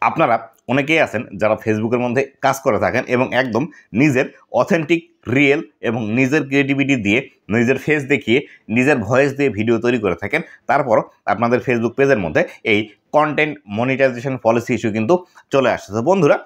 আপনারা অনেকেই আছেন যারা ফেসবুকের মধ্যে কাজ করে থাকেন এবং একদম নিজের অথেন্টিক রিয়েল এবং নিজের ক্রিয়েটিভিটি দিয়ে নিজের ফেস দেখিয়ে নিজের ভয়েস দিয়ে ভিডিও তৈরি করে থাকেন। তারপর আপনাদের ফেসবুক পেজের মধ্যে এই কন্টেন্ট মনিটাইজেশন পলিসি ইস্যু কিন্তু চলে আসছে। তো বন্ধুরা,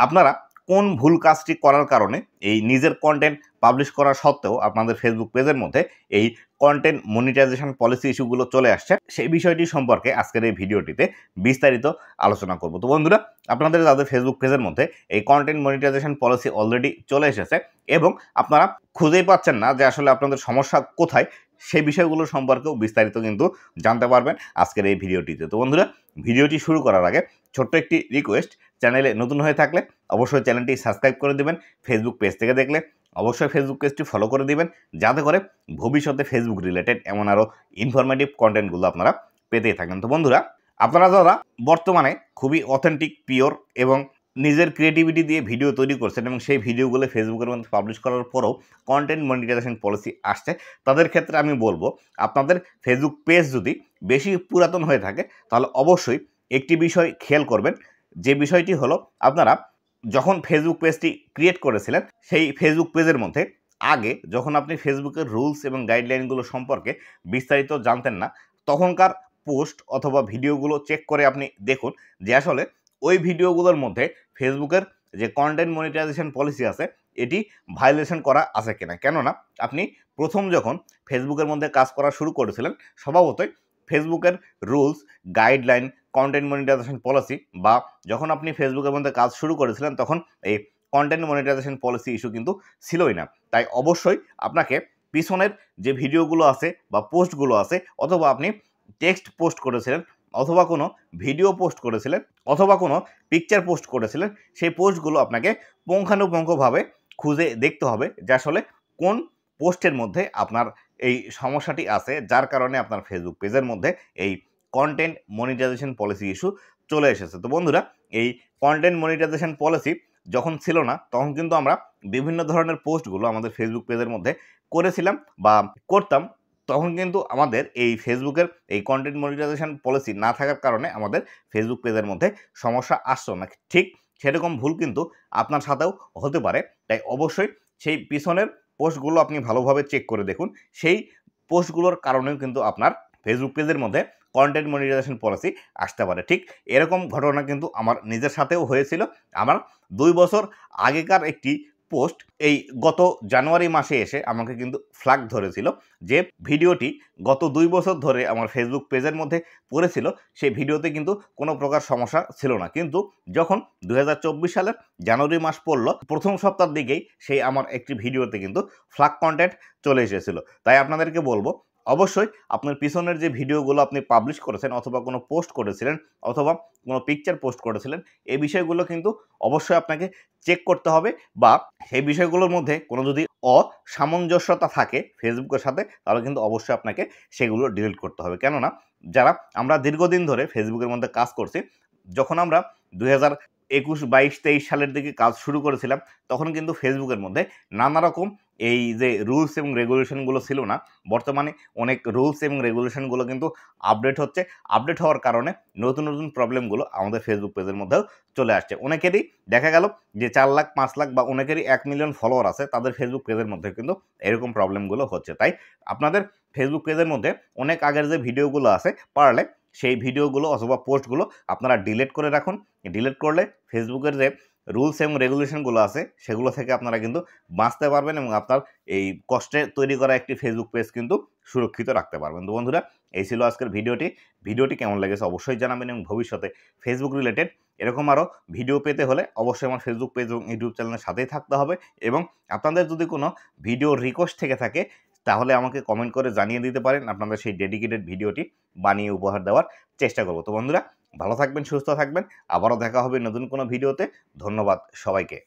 আপনারা কোন ভুল কাজটি করার কারণে এই নিজের কন্টেন্ট পাবলিশ করা সত্ত্বেও আপনাদের ফেসবুক পেজের মধ্যে এই কন্টেন্ট মনিটাইজেশন পলিসি ইস্যুগুলো চলে আসছে, সেই বিষয়টি সম্পর্কে আজকের এই ভিডিওটিতে বিস্তারিত আলোচনা করব। তো বন্ধুরা, আপনাদের যাদের ফেসবুক পেজের মধ্যে এই কন্টেন্ট মনিটাইজেশন পলিসি অলরেডি চলে এসেছে এবং আপনারা খুঁজেই পাচ্ছেন না যে আসলে আপনাদের সমস্যা কোথায়, সেই বিষয়গুলো সম্পর্কেও বিস্তারিত কিন্তু জানতে পারবেন আজকের এই ভিডিওটিতে। তো বন্ধুরা, ভিডিওটি শুরু করার আগে ছোট্ট একটি রিকোয়েস্ট, চ্যানেলে নতুন হয়ে থাকলে অবশ্যই চ্যানেলটি সাবস্ক্রাইব করে দেবেন। ফেসবুক পেজ থেকে দেখলে অবশ্যই ফেসবুক পেজটি ফলো করে দিবেন, যাতে করে ভবিষ্যতে ফেসবুক রিলেটেড এমন আরও ইনফরমেটিভ কন্টেন্টগুলো আপনারা পেতেই থাকেন। তো বন্ধুরা, আপনারা যারা বর্তমানে খুবই অথেন্টিক, পিওর এবং নিজের ক্রিয়েটিভিটি দিয়ে ভিডিও তৈরি করছেন এবং সেই ভিডিওগুলো ফেসবুকের মধ্যে পাবলিশ করার পরেও কন্টেন্ট মনিটাইজেশন পলিসি আসছে, তাদের ক্ষেত্রে আমি বলবো আপনাদের ফেসবুক পেজ যদি বেশি পুরাতন হয়ে থাকে তাহলে অবশ্যই একটি বিষয় খেয়াল করবেন। যে বিষয়টি হলো, আপনারা যখন ফেসবুক পেজটি ক্রিয়েট করেছিলেন সেই ফেসবুক পেজের মধ্যে আগে যখন আপনি ফেসবুকের রুলস এবং গাইডলাইনগুলো সম্পর্কে বিস্তারিত জানতেন না, তখনকার পোস্ট অথবা ভিডিওগুলো চেক করে আপনি দেখুন যে আসলে ওই ভিডিওগুলোর মধ্যে ফেসবুকের যে কন্টেন্ট মনিটাইজেশন পলিসি আছে এটি ভায়োলেশন করা আছে কিনা। কেননা আপনি প্রথম যখন ফেসবুকের মধ্যে কাজ করা শুরু করেছিলেন, স্বভাবতই ফেসবুকের rules, guideline, content monetisation policy বা যখন আপনি ফেসবুকের মধ্যে কাজ শুরু করেছিলেন তখন এই কন্টেন্ট মনিটাইজেশন পলিসি ইস্যু কিন্তু ছিলই না। তাই অবশ্যই আপনাকে পিছনের যে ভিডিওগুলো আছে বা পোস্টগুলো আছে, অথবা আপনি টেক্সট পোস্ট করেছিলেন অথবা কোনো ভিডিও পোস্ট করেছিলেন অথবা কোনো পিকচার পোস্ট করেছিলেন, সেই পোস্টগুলো আপনাকে পুঙ্খানুপুঙ্খভাবে খুঁজে দেখতে হবে যে আসলে কোন পোস্টের মধ্যে আপনার এই সমস্যাটি আছে, যার কারণে আপনার ফেসবুক পেজের মধ্যে এই কন্টেন্ট মনিটাইজেশন পলিসি ইস্যু চলে এসেছে। তো বন্ধুরা, এই কন্টেন্ট মনিটাইজেশন পলিসি যখন ছিল না তখন কিন্তু আমরা বিভিন্ন ধরনের পোস্টগুলো আমাদের ফেসবুক পেজের মধ্যে করেছিলাম বা করতাম। তখন কিন্তু আমাদের এই ফেসবুকের এই কন্টেন্ট মনিটাইজেশন পলিসি না থাকার কারণে আমাদের ফেসবুক পেজের মধ্যে সমস্যা আসতো না। ঠিক সেরকম ভুল কিন্তু আপনার সাথেও হতে পারে। তাই অবশ্যই সেই পিছনের পোস্টগুলো আপনি ভালোভাবে চেক করে দেখুন। সেই পোস্টগুলোর কারণেও কিন্তু আপনার ফেসবুক পেজের মধ্যে কন্টেন্ট মনিটাইজেশন পলিসি আসতে পারে। ঠিক এরকম ঘটনা কিন্তু আমার নিজের সাথেও হয়েছিল। আমার ২ বছর আগেকার একটি পোস্ট এই গত জানুয়ারি মাসে এসে আমাকে কিন্তু ফ্ল্যাগ ধরেছিল যে ভিডিওটি গত ২ বছর ধরে আমার ফেসবুক পেজের মধ্যে পড়েছিল, সেই ভিডিওতে কিন্তু কোনো প্রকার সমস্যা ছিল না। কিন্তু যখন ২০২৪ সালের জানুয়ারি মাস পড়ল, প্রথম সপ্তাহের দিকেই সেই আমার একটি ভিডিওতে কিন্তু ফ্ল্যাগ কন্টেন্ট চলে এসেছিল। তাই আপনাদেরকে বলবো, অবশ্যই আপনার পিছনের যে ভিডিওগুলো আপনি পাবলিশ করেছেন অথবা কোনো পোস্ট করেছিলেন অথবা কোনো পিকচার পোস্ট করেছিলেন, এই বিষয়গুলো কিন্তু অবশ্যই আপনাকে চেক করতে হবে বা সেই বিষয়গুলোর মধ্যে কোনো যদি অসামঞ্জস্যতা থাকে ফেসবুকের সাথে, তাহলে কিন্তু অবশ্যই আপনাকে সেগুলো ডিলিট করতে হবে। কেননা যারা আমরা দীর্ঘদিন ধরে ফেসবুকের মধ্যে কাজ করছি, যখন আমরা ২০২১, ২২, ২৩ সালের দিকে কাজ শুরু করেছিলাম তখন কিন্তু ফেসবুকের মধ্যে নানা রকম এই যে রুলস এবং রেগুলেশনগুলো ছিল না। বর্তমানে অনেক রুলস এবং রেগুলেশনগুলো কিন্তু আপডেট হচ্ছে। আপডেট হওয়ার কারণে নতুন নতুন প্রবলেমগুলো আমাদের ফেসবুক পেজের মধ্যেও চলে আসছে। অনেকেরই দেখা গেল যে ৪ লাখ, ৫ লাখ বা অনেকেরই ১ মিলিয়ন ফলোয়ার আছে, তাদের ফেসবুক পেজের মধ্যে কিন্তু এরকম প্রবলেমগুলো হচ্ছে। তাই আপনাদের ফেসবুক পেজের মধ্যে অনেক আগের যে ভিডিওগুলো আছে, পারলে সেই ভিডিওগুলো অথবা পোস্টগুলো আপনারা ডিলিট করে রাখুন। ডিলিট করলে ফেসবুকের যে রুলস এবং রেগুলেশনগুলো আছে সেগুলো থেকে আপনারা কিন্তু বাঁচতে পারবেন এবং আপনার এই কষ্টে তৈরি করা একটি ফেসবুক পেজ কিন্তু সুরক্ষিত রাখতে পারবেন। তো বন্ধুরা, এই ছিল আজকের ভিডিওটি কেমন লেগেছে অবশ্যই জানাবেন এবং ভবিষ্যতে ফেসবুক রিলেটেড এরকম আরও ভিডিও পেতে হলে অবশ্যই আমার ফেসবুক পেজ এবং ইউটিউব চ্যানেলের সাথেই থাকতে হবে। এবং আপনাদের যদি কোনো ভিডিও রিকোয়েস্ট থেকে থাকে তাহলে আমাকে কমেন্ট করে জানিয়ে দিতে পারেন, আপনাদের সেই ডেডিকেটেড ভিডিওটি বানিয়ে উপহার দেওয়ার চেষ্টা করব। তো বন্ধুরা, ভালো থাকবেন, সুস্থ থাকবেন। আবারও দেখা হবে নতুন কোনো ভিডিওতে। ধন্যবাদ সবাইকে।